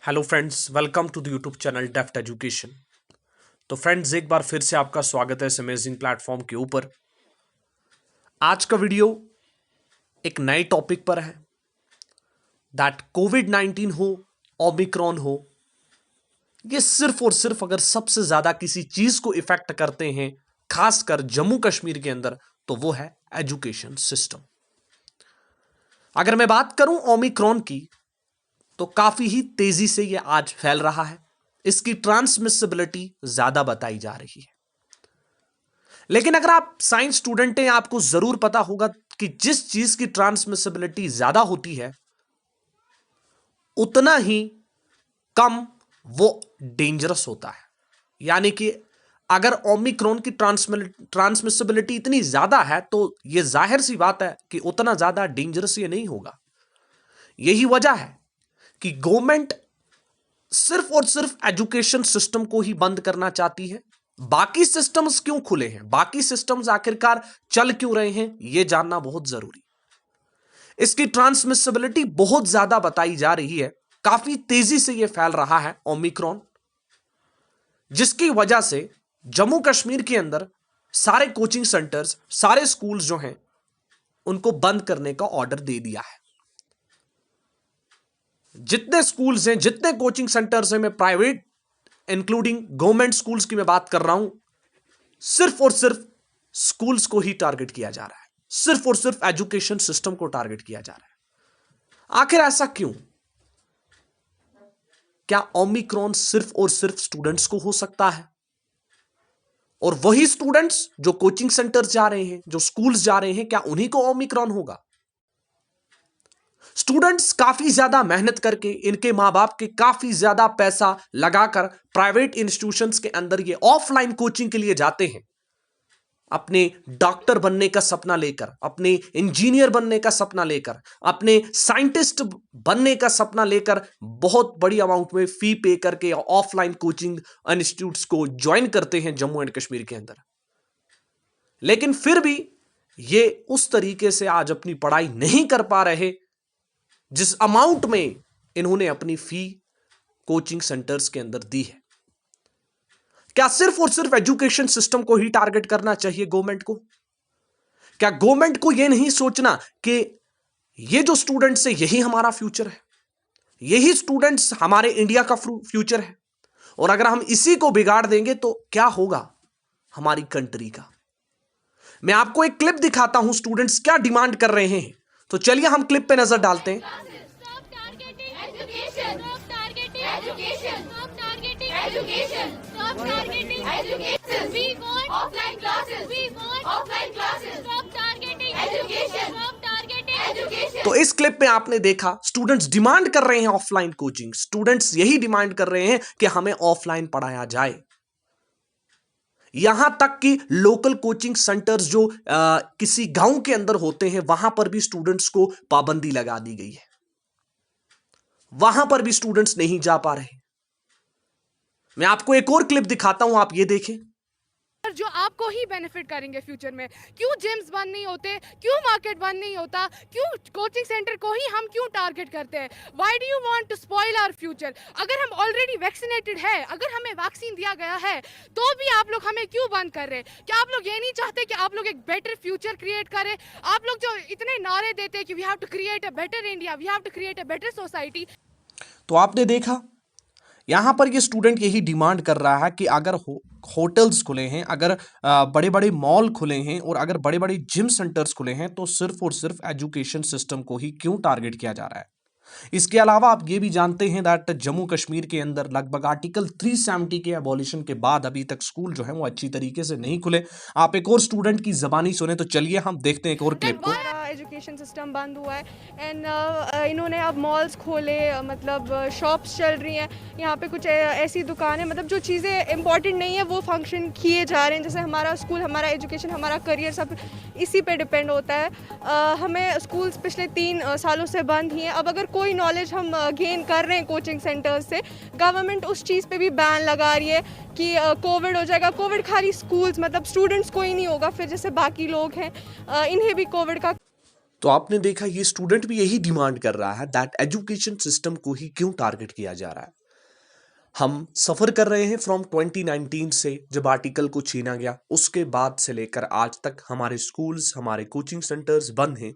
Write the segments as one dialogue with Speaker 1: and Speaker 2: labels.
Speaker 1: Hello friends, welcome to the YouTube channel Deft Education. तो friends, एक बार फिर से आपका स्वागत है इस अमेजिंग प्लेटफॉर्म के ऊपर। आज का वीडियो एक नए टॉपिक पर है, दैट कोविड-19 हो, ओमिक्रॉन हो, ये सिर्फ और सिर्फ अगर सबसे ज्यादा किसी चीज को इफेक्ट करते हैं, खासकर जम्मू कश्मीर के अंदर, तो वो है एजुकेशन सिस्टम। अगर मैं बात करूं ओमिक्रॉन की, तो काफी ही तेजी से यह आज फैल रहा है। इसकी ट्रांसमिसिबिलिटी ज्यादा बताई जा रही है। लेकिन अगर आप साइंस स्टूडेंट हैं, आपको जरूर पता होगा कि जिस चीज की ट्रांसमिसिबिलिटी ज्यादा होती है, उतना ही कम वो डेंजरस होता है। यानी कि अगर ओमिक्रॉन की ट्रांसमिसिबिलिटी इतनी ज्यादा है, तो यह जाहिर सी बात है कि उतना ज्यादा डेंजरस ये नहीं होगा। यही वजह है कि गवर्नमेंट सिर्फ और सिर्फ एजुकेशन सिस्टम को ही बंद करना चाहती है। बाकी सिस्टम्स क्यों खुले हैं, बाकी सिस्टम्स आखिरकार चल क्यों रहे हैं, यह जानना बहुत जरूरी। इसकी ट्रांसमिसिबिलिटी बहुत ज्यादा बताई जा रही है, काफी तेजी से यह फैल रहा है ओमिक्रॉन, जिसकी वजह से जम्मू कश्मीर के अंदर सारे कोचिंग सेंटर्स, सारे स्कूल्स जो हैं, उनको बंद करने का ऑर्डर दे दिया है। जितने स्कूल्स हैं, जितने कोचिंग सेंटर्स हैं, मैं प्राइवेट इंक्लूडिंग गवर्नमेंट स्कूल्स की मैं बात कर रहा हूं, सिर्फ और सिर्फ स्कूल्स को ही टारगेट किया जा रहा है, सिर्फ और सिर्फ एजुकेशन सिस्टम को टारगेट किया जा रहा है। आखिर ऐसा क्यों? क्या ओमिक्रॉन सिर्फ और सिर्फ स्टूडेंट्स को हो सकता है? और वही स्टूडेंट्स जो कोचिंग सेंटर्स जा रहे हैं, जो स्कूल्स जा रहे हैं, क्या उन्हीं को ओमिक्रॉन होगा? स्टूडेंट्स काफी ज्यादा मेहनत करके, इनके मां बाप के काफी ज्यादा पैसा लगाकर प्राइवेट इंस्टीट्यूशंस के अंदर ये ऑफलाइन कोचिंग के लिए जाते हैं, अपने डॉक्टर बनने का सपना लेकर, अपने इंजीनियर बनने का सपना लेकर, अपने साइंटिस्ट बनने का सपना लेकर, बहुत बड़ी अमाउंट में फी पे करके ऑफलाइन कोचिंग इंस्टीट्यूट्स को ज्वाइन करते हैं जम्मू एंड कश्मीर के अंदर। लेकिन फिर भी ये उस तरीके से आज अपनी पढ़ाई नहीं कर पा रहे जिस अमाउंट में इन्होंने अपनी फी कोचिंग सेंटर्स के अंदर दी है। क्या सिर्फ और सिर्फ एजुकेशन सिस्टम को ही टारगेट करना चाहिए गवर्नमेंट को? क्या गवर्नमेंट को यह नहीं सोचना कि ये जो स्टूडेंट्स है, यही हमारा फ्यूचर है, यही स्टूडेंट्स हमारे इंडिया का फ्यूचर है, और अगर हम इसी को बिगाड़ देंगे तो क्या होगा हमारी कंट्री का? मैं आपको एक क्लिप दिखाता हूं, स्टूडेंट्स क्या डिमांड कर रहे हैं। तो चलिए हम क्लिप पे नजर डालते हैं। तो इस क्लिप में आपने देखा, स्टूडेंट्स डिमांड कर रहे हैं ऑफलाइन कोचिंग, स्टूडेंट्स यही डिमांड कर रहे हैं कि हमें ऑफलाइन पढ़ाया जाए। यहां तक कि लोकल कोचिंग सेंटर्स जो किसी गांव के अंदर होते हैं, वहां पर भी स्टूडेंट्स को पाबंदी लगा दी गई है, वहां पर भी स्टूडेंट्स नहीं जा पा रहे। मैं आपको एक और क्लिप दिखाता हूं, आप ये देखें।
Speaker 2: जो आपको ही बेनिफिट करेंगे फ्यूचर में। क्यों जिम्स बंद नहीं होते, क्यों मार्केट बंद नहीं होता, क्यों कोचिंग सेंटर को ही हम क्यों टारगेट करते हैं? Why do you want to spoil our future? अगर हम ऑलरेडी वैक्सीनेटेड है, अगर हमें वैक्सीन दिया गया है, तो भी आप लोग हमें क्यों बंद कर रहे हैं? क्या आप लोग ये नहीं चाहते कि आप लोग एक बेटर फ्यूचर क्रिएट करें? आप लोग जो इतने नारे देते हैं कि we have to create a better India, we have to create a better society.
Speaker 1: तो आपने देखा, यहां पर ये स्टूडेंट यही डिमांड कर रहा है कि अगर होटल्स खुले हैं, अगर बड़े बड़े मॉल खुले हैं, और अगर बड़े बड़े जिम सेंटर्स खुले हैं, तो सिर्फ और सिर्फ एजुकेशन सिस्टम को ही क्यों टारगेट किया जा रहा है? इसके अलावा आप ये भी जानते हैं दैट जम्मू कश्मीर के अंदर लगभग आर्टिकल 370 के एबॉलिशन के बाद अभी तक स्कूल जो है वो अच्छी तरीके से नहीं खुले। आप एक और स्टूडेंट की जबानी सुने, तो चलिए हम देखते हैं एक और क्लिप को।
Speaker 2: एजुकेशन सिस्टम बंद हुआ है एंड इन्होंने अब मॉल्स खोले, मतलब शॉप्स चल रही हैं, यहाँ पे कुछ ऐसी दुकानें, मतलब जो चीज़ें इंपॉर्टेंट नहीं है वो फंक्शन किए जा रहे हैं। जैसे हमारा स्कूल, हमारा एजुकेशन, हमारा करियर सब इसी पे डिपेंड होता है। हमें स्कूल्स पिछले 3 सालों से बंद ही हैं। अब अगर कोई नॉलेज हम गेन कर रहे हैं कोचिंग सेंटर्स से, गवर्नमेंट उस चीज़ पे भी बैन लगा रही है कि कोविड हो जाएगा। कोविड खाली स्कूल्स, मतलब स्टूडेंट्स को ही नहीं होगा, फिर जैसे बाकी लोग हैं इन्हें भी कोविड का।
Speaker 1: तो आपने देखा ये स्टूडेंट भी यही डिमांड कर रहा है दैट एजुकेशन सिस्टम को ही क्यों टारगेट किया जा रहा है। हम सफर कर रहे हैं फ्रॉम 2019 से, जब आर्टिकल को छीना गया उसके बाद से लेकर आज तक हमारे स्कूल्स, हमारे कोचिंग सेंटर्स बंद हैं,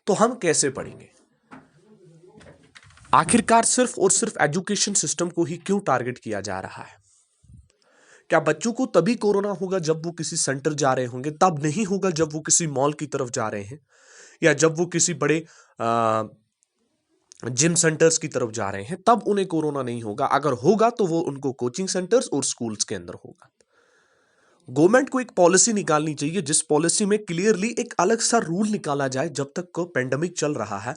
Speaker 1: तो हम कैसे पढ़ेंगे। आखिरकार सिर्फ और सिर्फ एजुकेशन सिस्टम को ही क्यों टारगेट किया जा रहा है। क्या बच्चों को तभी कोरोना होगा जब वो किसी सेंटर जा रहे होंगे, तब नहीं होगा जब वो किसी मॉल की तरफ जा रहे हैं या जब वो किसी बड़े जिम सेंटर्स की तरफ जा रहे हैं, तब उन्हें कोरोना नहीं होगा। अगर होगा तो वो उनको कोचिंग सेंटर्स और स्कूल्स के अंदर होगा। गवर्नमेंट को एक पॉलिसी निकालनी चाहिए जिस पॉलिसी में क्लियरली एक अलग सा रूल निकाला जाए। जब तक को पेंडेमिक चल रहा है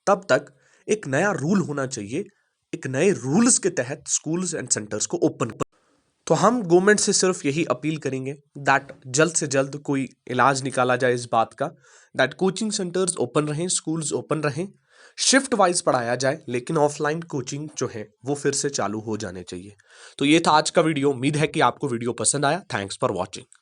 Speaker 1: तब तक एक नया रूल होना चाहिए, एक नए रूल्स के तहत स्कूल्स एंड सेंटर्स को ओपन। तो हम गवर्नमेंट से सिर्फ यही अपील करेंगे दैट जल्द से जल्द कोई इलाज निकाला जाए इस बात का, दैट कोचिंग सेंटर्स ओपन रहें, स्कूल्स ओपन रहें, शिफ्ट वाइज पढ़ाया जाए, लेकिन ऑफलाइन कोचिंग जो है वो फिर से चालू हो जाने चाहिए। तो ये था आज का वीडियो। उम्मीद है कि आपको वीडियो पसंद आया। Thanks for watching.